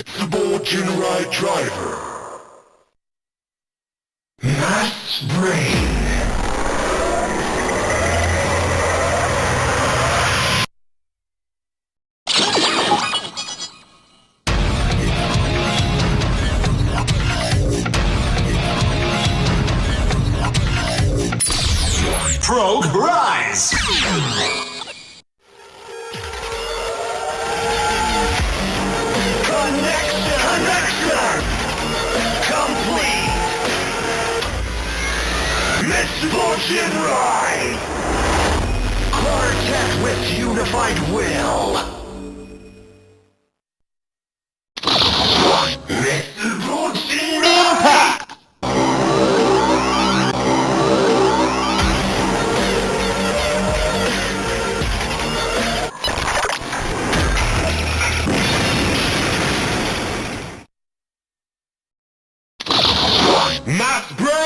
Misfortune Ride Driver. Mass Brain. Frog Rise! Connection complete. Misfortune Ride. Quartet with unified will. Misfortune Impact. Mass Brain!